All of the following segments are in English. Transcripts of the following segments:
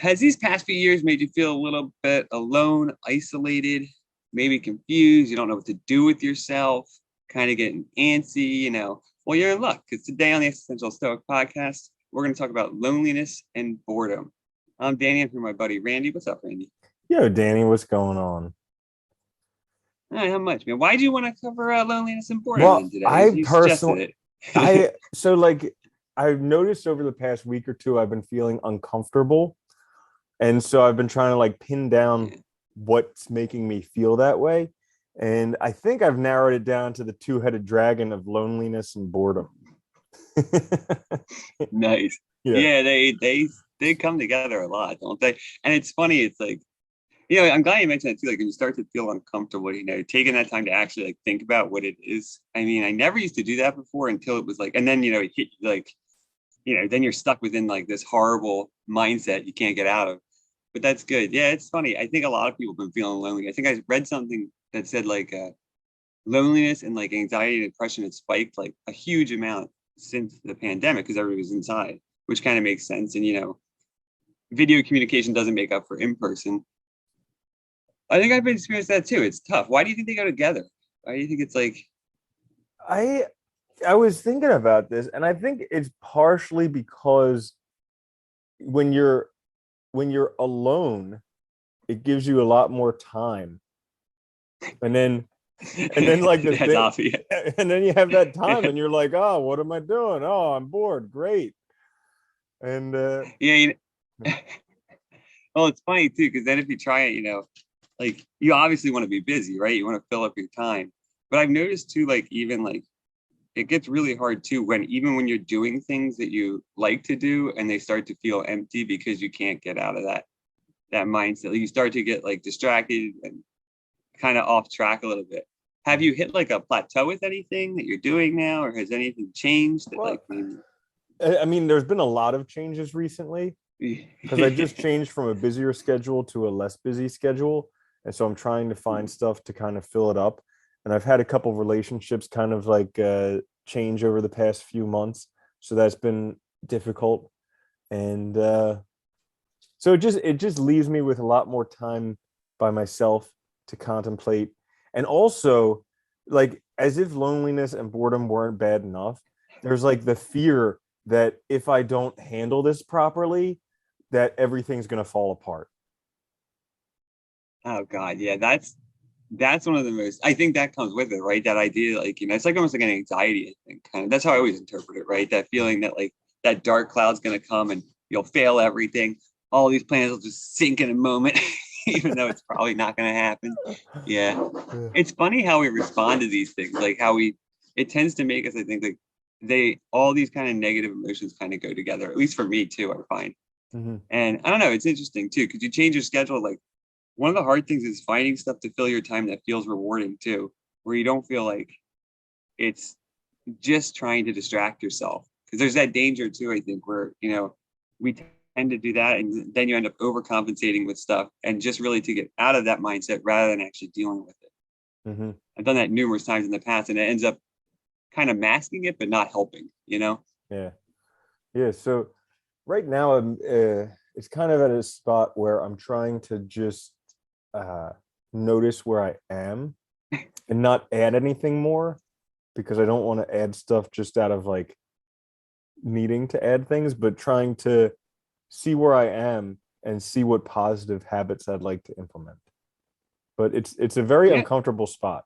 has these past few years made you feel a little bit alone, isolated, maybe confused? You don't know what to do with yourself, kind of getting antsy, Well, you're in luck because today on the Existential Stoic podcast, we're going to talk about loneliness and boredom. I'm Danny. I'm here with my buddy Randy. What's up, Randy? Yo, Danny, what's going on? All right, how much, man? Why do you want to cover loneliness and boredom Well, then today? I You suggested personally, it. I've noticed over the past week or two, I've been feeling uncomfortable. And so I've been trying to pin down Yeah. what's making me feel that way. And I think I've narrowed it down to the two-headed dragon of loneliness and boredom. Nice. Yeah. Yeah, they come together a lot, don't they? And it's funny. It's like, I'm glad you mentioned that too. Like when you start to feel uncomfortable, taking that time to actually think about what it is. I mean, I never used to do that before until it was like, and then it hit then you're stuck within this horrible mindset you can't get out of. But that's good. Yeah, it's funny. I think a lot of people have been feeling lonely. I think I read something that said loneliness and anxiety and depression had spiked a huge amount since the pandemic because everybody was inside, which kind of makes sense. And video communication doesn't make up for in person. I think I've experienced that too. It's tough. Why do you think they go together? Why do you think it's I I was thinking about this, and I think it's partially because when you're alone, it gives you a lot more time. And then the that's thing, obvious? and then you have that time and you're like, oh, what am I doing? Oh, I'm bored. Great. And Yeah. Well, it's funny too, because then if you try it, you obviously want to be busy, right? You want to fill up your time. But I've noticed too, even it gets really hard too even when you're doing things that you like to do and they start to feel empty because you can't get out of that mindset. You start to get distracted and kind of off track a little bit. Have you hit a plateau with anything that you're doing now, or has anything changed that well, maybe I mean, there's been a lot of changes recently because I just changed from a busier schedule to a less busy schedule. And so I'm trying to find stuff to kind of fill it up. And I've had a couple of relationships kind of change over the past few months. So that's been difficult. And so it just leaves me with a lot more time by myself to contemplate. And also, as if loneliness and boredom weren't bad enough, there's the fear that if I don't handle this properly, that everything's going to fall apart. Oh God, yeah, that's one of the most. I think that comes with it, right? That idea, it's almost like an anxiety. I think kind of that's how I always interpret it, right? That feeling that that dark cloud's going to come and you'll fail everything. All these plans will just sink in a moment, even though it's probably not going to happen. Yeah, it's funny how we respond to these things, how it tends to make us. I think all these kind of negative emotions kind of go together. At least for me too, I find. Mm-hmm. And I don't know, it's interesting too because you change your schedule. One of the hard things is finding stuff to fill your time that feels rewarding too, where you don't feel like it's just trying to distract yourself. Because there's that danger too, I think, where, we tend to do that and then you end up overcompensating with stuff and just really to get out of that mindset rather than actually dealing with it. Mm-hmm. I've done that numerous times in the past and it ends up kind of masking it, but not helping. Yeah. Yeah. So right now, it's kind of at a spot where I'm trying to just notice where I am and not add anything more because I don't want to add stuff just out of needing to add things, but trying to see where I am and see what positive habits I'd like to implement. But it's a very Yeah, uncomfortable spot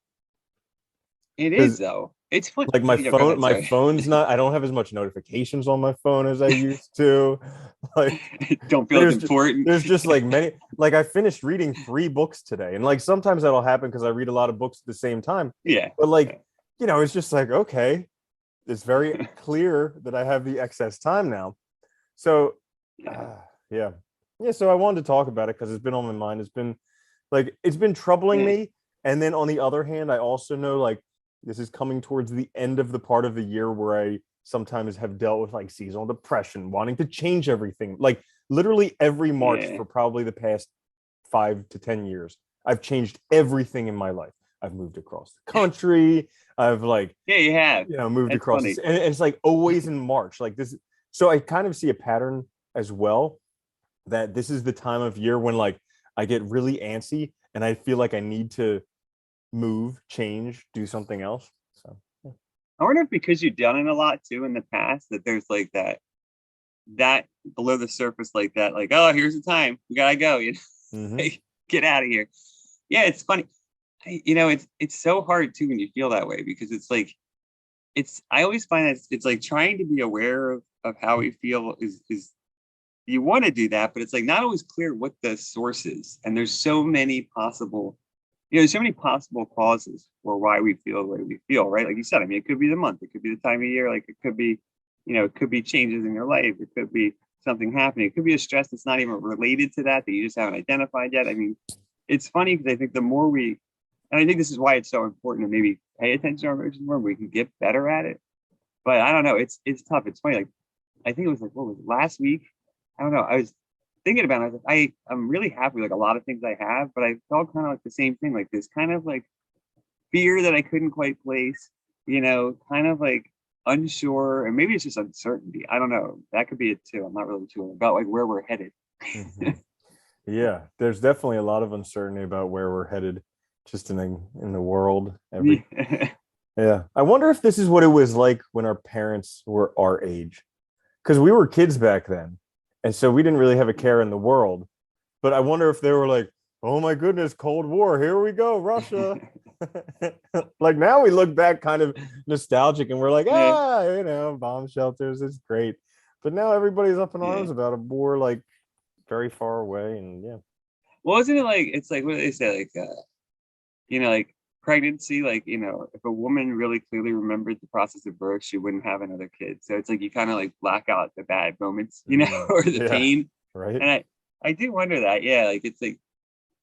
it is because though. It's fun. my Go phone ahead. my Sorry. phone's not, I don't have as much notifications on my phone as I used to. like Don't feel it's there's just, important. there's just many, I finished reading 3 books today, and sometimes that'll happen because I read a lot of books at the same time. Yeah. But it's just okay, it's very clear that I have the excess time now. So Yeah. yeah. So I wanted to talk about it because it's been on my mind. It's been troubling Yeah. me. And then on the other hand, I also know this is coming towards the end of the part of the year where I sometimes have dealt with seasonal depression, wanting to change everything. Literally every March Yeah. for probably the past 5 to 10 years, I've changed everything in my life. I've moved across the country. I've Yeah, you have. moved That's across funny. this, and it's always in March this. So I kind of see a pattern as well. that this is the time of year when like I get really antsy and I feel like I need to move, change, do something else. So yeah. I wonder if because you've done it a lot too in the past, that there's like that below the surface, like that, like, oh, here's the time, we gotta go, Mm-hmm. like, get out of here. Yeah, it's funny. It's so hard too when you feel that way, because it's like I always find that it's like trying to be aware of how we feel is you want to do that, but it's like not always clear what the source is. And there's so many possible, there's so many possible causes for why we feel the way we feel, right? Like you said, I mean, it could be the month, it could be the time of year, like it could be, it could be changes in your life, it could be something happening, it could be a stress that's not even related to that you just haven't identified yet. I mean, it's funny because I think the more we, and I think this is why it's so important to maybe pay attention to our emotions more, we can get better at it. But I don't know, it's tough. It's funny. Like I think it was like, what was it, last week? I don't know. I was thinking about it. I was like, I'm really happy with like a lot of things I have, but I felt kind of like the same thing, like this kind of like fear that I couldn't quite place, kind of like unsure, and maybe it's just uncertainty. I don't know. That could be it too. I'm not really sure about like where we're headed. Mm-hmm. Yeah, there's definitely a lot of uncertainty about where we're headed, just in the world. Yeah, I wonder if this is what it was like when our parents were our age, because we were kids back then, and so we didn't really have a care in the world. But I wonder if they were like, "Oh my goodness, Cold War, here we go, Russia." Like now we look back kind of nostalgic, and we're like, Yeah, bomb shelters, it's great. But now everybody's up in yeah. arms about a war like very far away, and yeah. Well, isn't it like, it's like, what do they say, like like pregnancy, like, if a woman really clearly remembered the process of birth, she wouldn't have another kid. So it's like you kind of like black out the bad moments, or the Yeah, pain. right. And I do wonder that. Yeah, like it's like,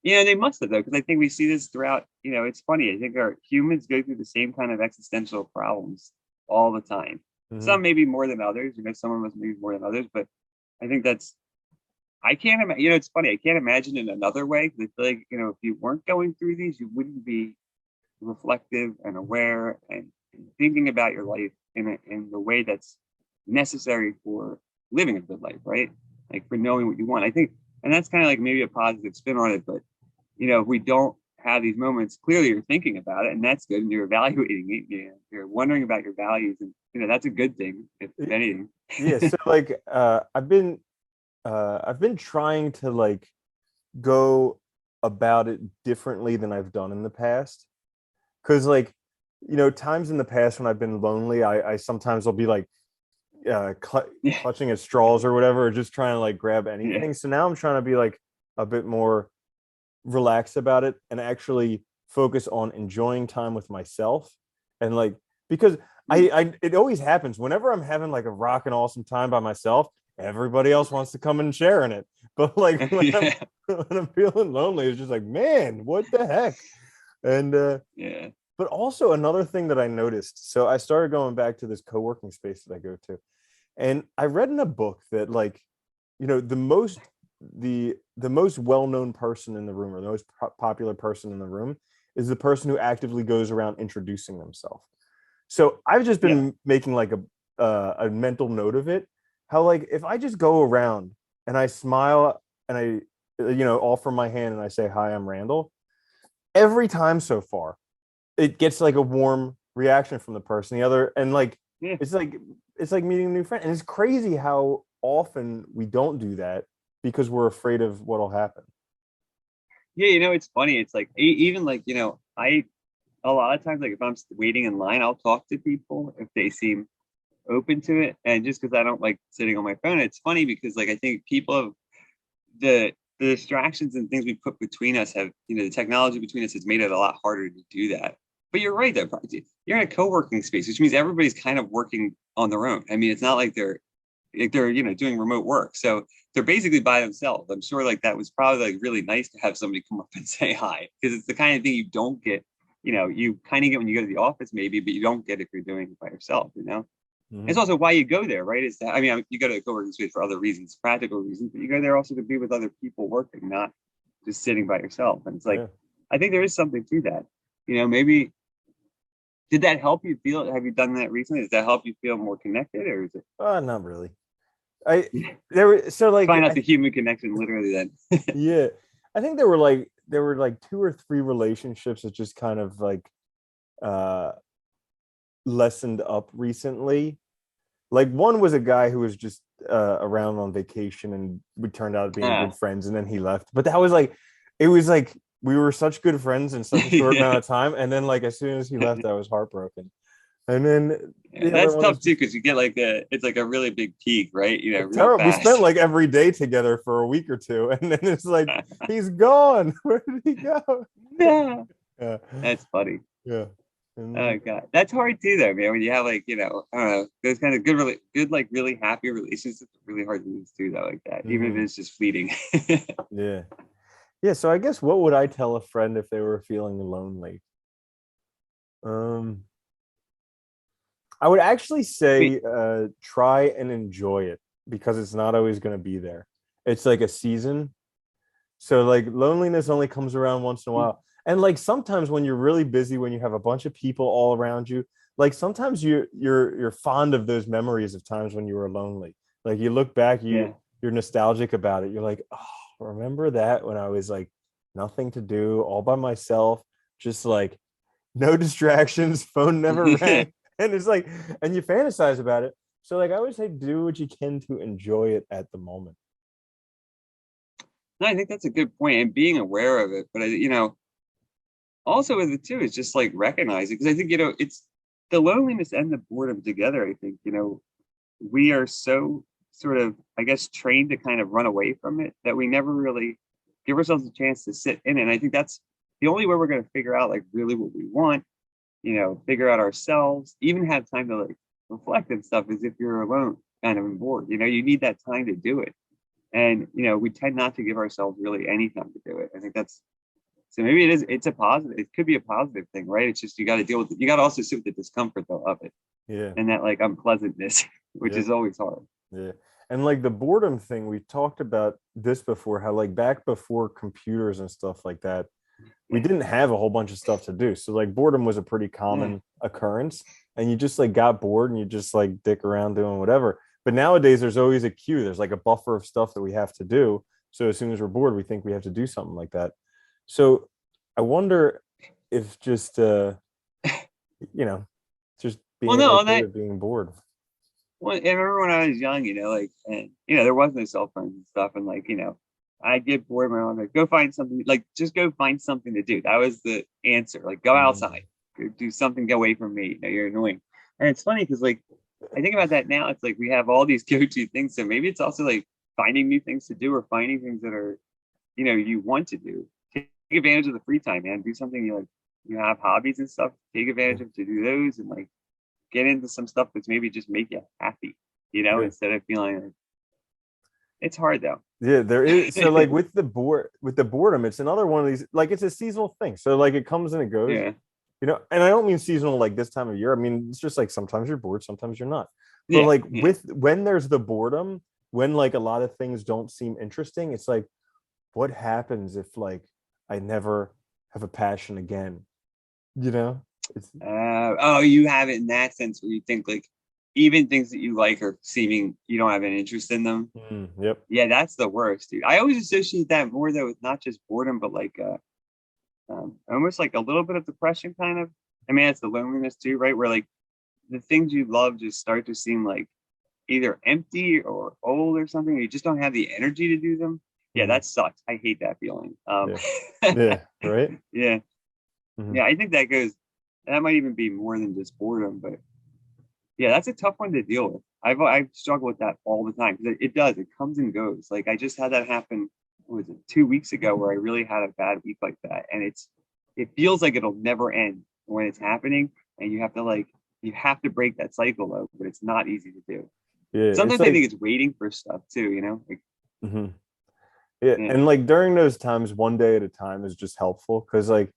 they must have, though, because I think we see this throughout, it's funny. I think our humans go through the same kind of existential problems all the time. Mm-hmm. Some maybe more than others, some of us maybe more than others, but I think that's, I can't imagine, it's funny. I can't imagine in another way, because I feel like, if you weren't going through these, you wouldn't be reflective and aware and thinking about your life in the way that's necessary for living a good life, right? Like for knowing what you want. I think, and that's kind of like maybe a positive spin on it, but if we don't have these moments, clearly you're thinking about it, and that's good, and you're evaluating it. You're wondering about your values, and that's a good thing, if anything. Yeah, so like I've been trying to like go about it differently than I've done in the past. Cause like, times in the past when I've been lonely, I sometimes will be like Yeah, clutching at straws or whatever, or just trying to like grab yeah, anything. So now I'm trying to be like a bit more relaxed about it and actually focus on enjoying time with myself. And like, because it always happens whenever I'm having like a rockin' awesome time by myself, everybody else wants to come and share in it. But like when I'm yeah, when I'm feeling lonely, it's just like, man, what the heck? And yeah, but also another thing that I noticed, so I started going back to this co-working space that I go to, and I read in a book that like, the most well-known person in the room, or the most popular person in the room, is the person who actively goes around introducing themselves. So I've just yeah, been making like a mental note of it, how like if I just go around and I smile and I offer my hand and I say, hi, I'm Randall, every time so far it gets like a warm reaction from the person the other, and like yeah. it's like meeting a new friend. And it's crazy how often we don't do that because we're afraid of what'll happen. Yeah, it's funny. It's like even like, I a lot of times, like if I'm waiting in line, I'll talk to people if they seem open to it. And just because I don't like sitting on my phone, it's funny because like I think people have the distractions and things we put between us have, the technology between us has made it a lot harder to do that. But you're right, though. You're in a co-working space, which means everybody's kind of working on their own. I mean, it's not like they're doing remote work, so they're basically by themselves. I'm sure like that was probably like really nice to have somebody come up and say hi, because it's the kind of thing you don't get. You kind of get when you go to the office, maybe, but you don't get if you're doing it by yourself. It's Mm-hmm. also why you go there, right? Is that, I mean, you go to a co-working space for other reasons, practical reasons, but you go there also to be with other people working, not just sitting by yourself. And it's like, Yeah. I think there is something to that. Maybe did that help you feel? Have you done that recently? Does that help you feel more connected, or is it? Not really. I there were so like Find out the human connection literally then. yeah, I think there were like two or three relationships that just kind of like uh lessened up recently. Like one was a guy who was just around on vacation and we turned out being Uh, good friends and then he left. But that was like it was like we were such good friends in such a short yeah. amount of time. And then like as soon as he left, I was heartbroken. And then Yeah, the other that's one tough was too just because you get like it's like a really big peak, right? Real terrible. We spent fast. like every day together for a week or two, and then it's like he's gone. Where did he go? Yeah, Yeah, that's funny. yeah. And Oh then god, that's hard too, though, man. When you have like I don't know, those kind of good like really happy relationships, are really hard to lose too, though, like that. Even if mhm, it's just fleeting. yeah, yeah. So I guess what would I tell a friend if they were feeling lonely? Um, I would actually Wait, say try and enjoy it because it's not always going to be there. It's like a season. So like loneliness only comes around once in a while. And like sometimes when you're really busy, when you have a bunch of people all around you, like sometimes you're fond of those memories of times when you were lonely. Like you look back, yeah, you're nostalgic about it. You're like, oh, remember that when I was like nothing to do, all by myself, just like no distractions, phone never yeah. rang. And it's like, and you fantasize about it. So like I would say do what you can to enjoy it at the moment. No, I think that's a good point, and being aware of it. But also with it too is just like recognizing because I think it's the loneliness and the boredom together. I think we are so sort of, I guess, trained to kind of run away from it that we never really give ourselves a chance to sit in it. And I think that's the only way we're going to figure out like really what we want, figure out ourselves, even have time to like reflect and stuff is if you're alone, kind of and bored. You need that time to do it. And, we tend not to give ourselves really any time to do it. I think that's so maybe it's a positive, it could be a positive thing, right? It's just you got to deal with it. You got to also sit with the discomfort though of it Yeah. and that like unpleasantness, which Yeah. is always hard. Yeah. And like the boredom thing, we talked about this before, how like back before computers and stuff like that, we Yeah. didn't have a whole bunch of stuff to do. So like boredom was a pretty Yeah. common occurrence. And you just like got bored and you just like dick around doing whatever. But nowadays there's always a queue. There's like a buffer of stuff that we have to do. So as soon as we're bored, we think we have to do something like that. So I wonder if just you know, just Well, being no, on okay that, with being bored. well, I remember when I was young, like, and there was no cell phones and stuff, and like, I'd get bored. My mom like, go find something, like, just go find something to do. That was the answer. Like, go outside, Mm, go do something, get away from me. You're annoying. And it's funny because, like, I think about that now. It's like we have all these go-to things, so maybe it's also like finding new things to do or finding things that are, you want to do. Take advantage of the free time, man. Do something you like. You have hobbies and stuff. Take advantage mm, of to do those and like get into some stuff that's maybe just make you happy, yeah. instead of feeling like it's hard though. Yeah, there is. So like with the boredom, it's another one of these, like it's a seasonal thing. So like it comes and it goes, Yeah. and I don't mean seasonal like this time of year. I mean, it's just like sometimes you're bored, sometimes you're not. But Yeah. like Yeah. with when there's the boredom, when like a lot of things don't seem interesting, it's like, what happens if like I never have a passion again? You know? It's Oh, you have it in that sense where you think like even things that you like are seeming you don't have an interest in them. yep. Yeah, that's the worst, dude. I always associate that more though with not just boredom, but like almost like a little bit of depression, kind of. I mean, it's the loneliness too, right? Where like the things you love just start to seem like either empty or old or something. Or you just don't have the energy to do them. Yeah, Mhm. that sucks. I hate that feeling. Yeah. Yeah. Right. Yeah, Mhm. yeah. I think that goes. That might even be more than just boredom, but yeah, that's a tough one to deal with. I've struggled with that all the time because it does. It comes and goes. Like I just had that happen. What was it 2 weeks ago where I really had a bad week like that, and it feels like it'll never end when it's happening, and you have to break that cycle though, but it's not easy to do. Yeah. It's Sometimes I think like it's waiting for stuff too, like mhm. Yeah. yeah. And like during those times, one day at a time is just helpful because like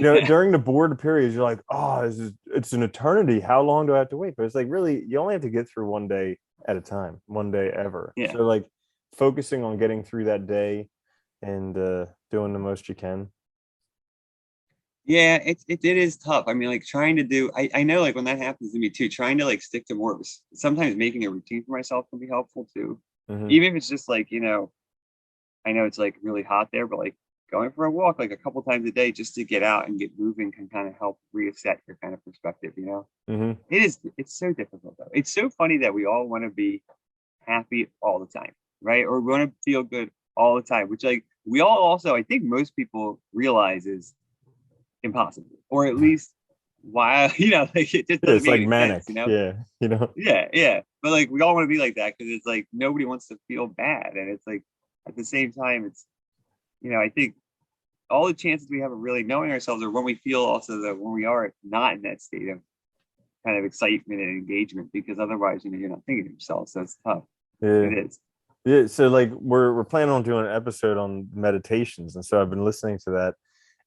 during the board periods, you're like, oh, it's an eternity. How long do I have to wait? But it's like really, you only have to get through one day at a time, one day ever. Yeah. So like focusing on getting through that day and doing the most you can. Yeah, it is tough. I mean, like trying to do, I know like when that happens to me too, trying to like stick to more, sometimes making a routine for myself can be helpful too. Hmm. Even if it's just like, I know it's like really hot there, but like going for a walk like a couple times a day just to get out and get moving can kind of help reset your kind of perspective. Hmm. It's so difficult though. It's so funny that we all want to be happy all the time, right? Or we want to feel good all the time, which like we all also, I think most people realize is impossible, or at least why, like it just Yeah, doesn't it's make like any sense, manic. Yeah, Yeah, yeah. But like we all want to be like that because it's like nobody wants to feel bad. And it's like at the same time, I think all the chances we have of really knowing ourselves are when we feel also that when we are not in that state of kind of excitement and engagement, because otherwise, you're not thinking of yourself. So it's tough. yeah, It is. yeah. So like we're planning on doing an episode on meditations, and so I've been listening to that,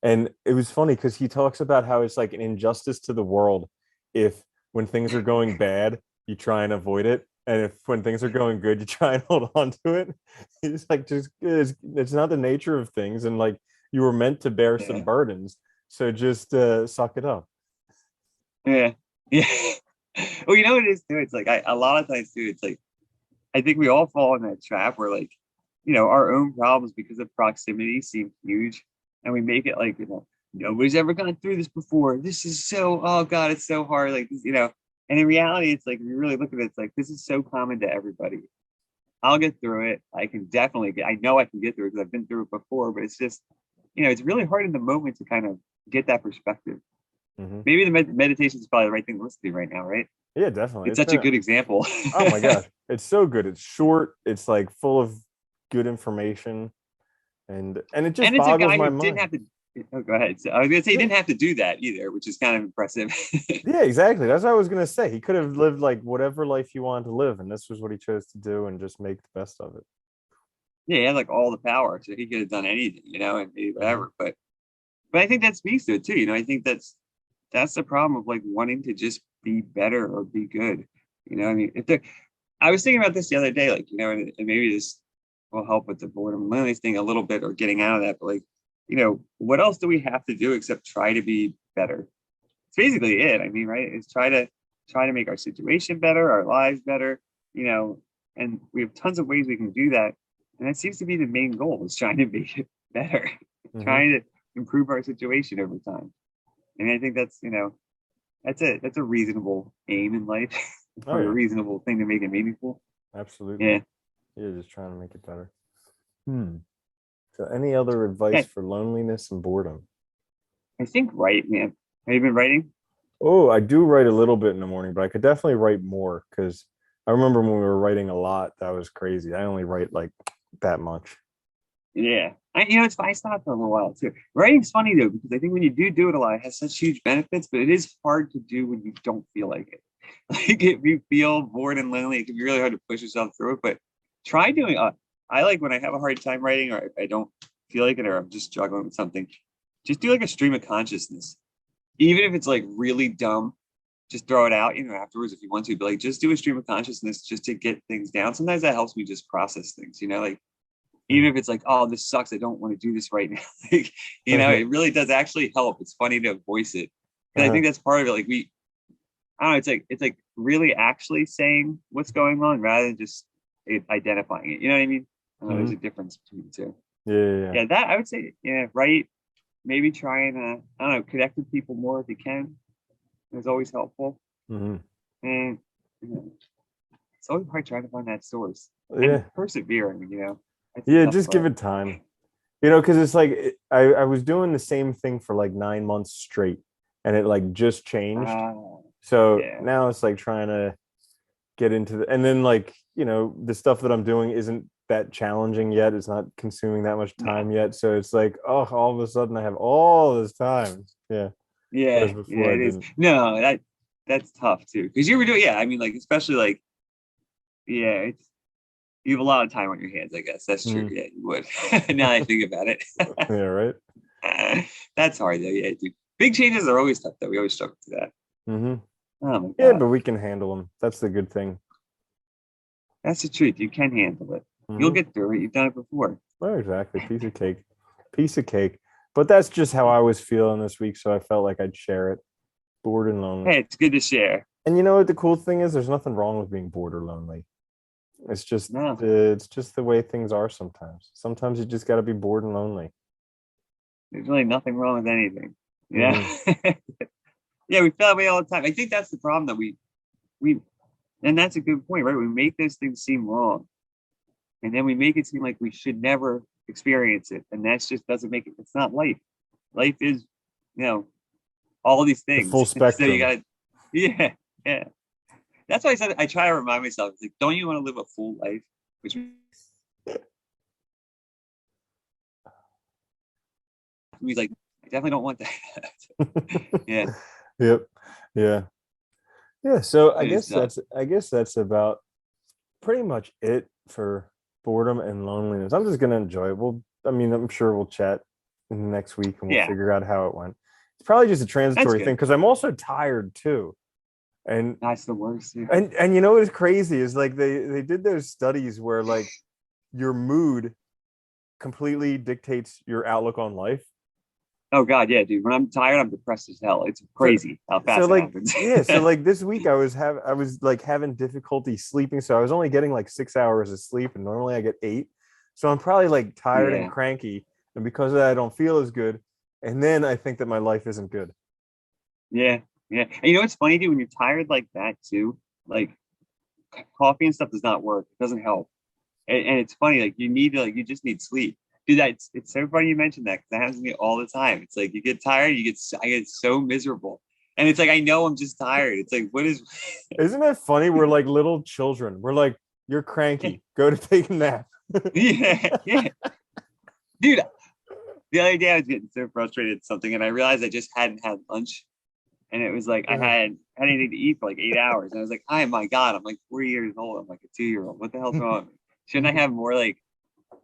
and it was funny because he talks about how it's like an injustice to the world if when things are going bad you try and avoid it, and if when things are going good you try and hold on to it. He's like, just it's not the nature of things, and like you were meant to bear some Yeah. burdens, so just suck it up. Yeah. Yeah. Well, you know what it is too? It's like a lot of times too, it's like I think we all fall in that trap where like, our own problems because of proximity seem huge. And we make it like, nobody's ever gone through this before. This is so, oh God, it's so hard. Like this. And in reality, it's like if you really look at it, it's like this is so common to everybody. I'll get through it. I can definitely I know I can get through it because I've been through it before, but it's just, it's really hard in the moment to kind of get that perspective. Hmm. Maybe the meditation is probably the right thing to listen to right now, right? Yeah, definitely. It's It's such a been, good example. oh my gosh, it's so good. It's short, it's like full of good information, and it just And it's a boggles guy my who didn't mind. have to. Oh, go ahead. So I was gonna say he Yeah, didn't have to do that either, which is kind of impressive. yeah, exactly. That's what I was gonna say. He could have lived like whatever life he wanted to live, and this was what he chose to do, and just make the best of it. Yeah, he had like all the power, so he could have done anything, and maybe Hmm. whatever. But I think that speaks to it too. I think that's the problem of like wanting to just be better or be good. I mean, I was thinking about this the other day, like and maybe this will help with the boredom and loneliness thing a little bit or getting out of that. But like, what else do we have to do except try to be better? It's basically it. I mean, right? Is try to make our situation better, our lives better, you know, and we have tons of ways we can do that. And that seems to be the main goal is trying to make it better, Hmm. trying to improve our situation over time. And I think that's a reasonable aim in life Oh or a yeah, reasonable thing to make it meaningful. absolutely. Yeah. Yeah, just trying to make it better. Hmm. So, any other Yeah. advice for loneliness and boredom? I think right, man. Have you been writing? Oh, I do write a little bit in the morning, but I could definitely write more because I remember when we were writing a lot, that was crazy. I only write like that much. Yeah. It's I stopped for a little while too. Writing's funny though, because I think when you do it a lot, it has such huge benefits, but it is hard to do when you don't feel like it. Like if you feel bored and lonely, it can be really hard to push yourself through it. But try doing I like when I have a hard time writing or if I don't feel like it or I'm just struggling with something, just do like a stream of consciousness. Even if it's like really dumb, just throw it out, afterwards if you want to, but like just do a stream of consciousness just to get things down. Sometimes that helps me just process things, like even if it's like, oh, this sucks, I don't want to do this right now. Like, it really does actually help. It's funny to voice it because I Uh-huh. think that's part of it. Like I don't know, it's like really actually saying what's going on rather than just identifying it. You know what I mean? I don't know, there's Hmm. a difference between the two. Yeah, yeah, yeah. Yeah, that I would say, yeah, right. Maybe try and I don't know, connect with people more if you can. It's always helpful. Hmm. And it's always hard trying to find that source and Yeah, persevere. I mean, that's the yeah. tough Just give part. it time. Because it's like I was doing the same thing for like 9 months straight, and it like just changed. So Yeah. now it's like trying to get into and then like the stuff that I'm doing isn't that challenging yet. It's not consuming that much No. time yet. So it's like, oh, all of a sudden I have all this time. Yeah. Whereas Yeah. Yeah. before I It is. didn't. No, that's tough too because you were doing. Yeah. I mean, like especially like yeah, it's you have a lot of time on your hands. I guess that's true. Mhm. Yeah, you would. Now I think about it, Yeah, right. that's hard though. Yeah, dude. Big changes are always tough though. We always struggle with that. Hmm. Oh my Yeah, god, but we can handle them. That's the good thing. that's the truth. You can handle it. You'll Hmm. get through it. You've done it before. Oh, exactly. Piece of cake. Piece of cake. But that's just how I was feeling this week, so I felt like I'd share it. Bored and lonely. Hey, it's good to share. And you know what the cool thing is? There's nothing wrong with being bored or lonely. No, It's just the way things are sometimes. Sometimes you just got to be bored and lonely. there's really nothing wrong with anything. Yeah. Mhm. Yeah, we feel that way all the time. I think that's the problem that we and that's a good point, right? We make those things seem wrong, and then we make it seem like we should never experience it, and that's just doesn't make it. It's not life. Life is, you know, all these The things. full So you spectrum. gotta, yeah, yeah. That's why I said I try to remind myself, it's like, don't you want to live a full life? Which means like I definitely don't want that. Yeah, Yep. Yeah. Yeah. So it is tough. I guess that's about pretty much it for boredom and loneliness. I'm just gonna enjoy it. I mean, I'm sure we'll chat next week and we'll Yeah, figure out how it went. It's probably just a that's transitory thing good. because I'm also tired too. And That's the worst. Yeah. and you know what is crazy is like they did those studies where like your mood completely dictates your outlook on life. Oh God, yeah, dude. When I'm tired, I'm depressed as hell. It's So crazy how so fast it like happens. yeah, so like this week I was like having difficulty sleeping. So I was only getting like 6 hours of sleep, and normally I get 8. So I'm probably like tired and Yeah, cranky, and because of that, I don't feel as good. And then I think that my life isn't good. yeah, yeah. And you know what's funny, dude? When you're tired like that too, like coffee and stuff does not work. It doesn't help. And it's funny, like you need to, like you just need sleep. Dude, it's so funny you mentioned that because that happens to me all the time. It's like you get tired, I get so miserable, and it's like I know I'm just tired. It's like what is? Isn't it funny? We're like little children. We're like, you're cranky. Go to take a nap. Yeah, yeah, dude. The other day I was getting so frustrated at something, and I realized I just hadn't had lunch, and it was like I had anything to eat for like 8 hours, and I was like, oh my God, I'm like 4 years old. I'm like a 2 year old. What the hell's wrong with me? Shouldn't I have more like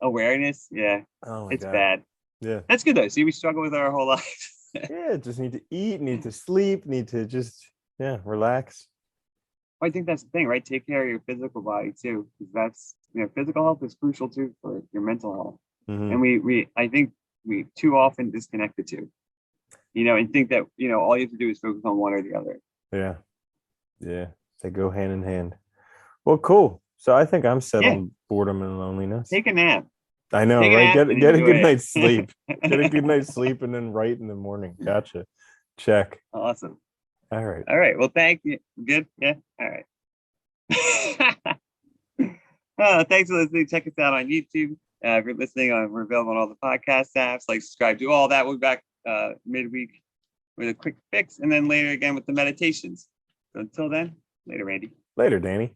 awareness? Yeah, Oh my it's god. bad. Yeah. That's good though. See, we struggle with our whole life. Yeah, just need to eat, need to sleep, need to just relax. I think that's the thing, right? Take care of your physical body too, because that's physical health is crucial too for your mental health. Hmm. And we I think we too often disconnect the two, and think that all you have to do is focus on one or the other. Yeah. Yeah. They go hand in hand. Well, cool. So I think I'm set Yeah, on boredom and loneliness. take a nap. I know, Take a right? nap and Get a good enjoy night's sleep. Get a it. good night's sleep and then write in the morning. Gotcha. Check. Awesome. All right. All right. Well, thank you. Good. Yeah. All right. Thanks for listening. Check us out on YouTube. If you're listening, we're available on all the podcast apps. Like, subscribe, do all that. We'll be back midweek with a quick fix, and then later again with the meditations. So until then, later, Randy. Later, Danny.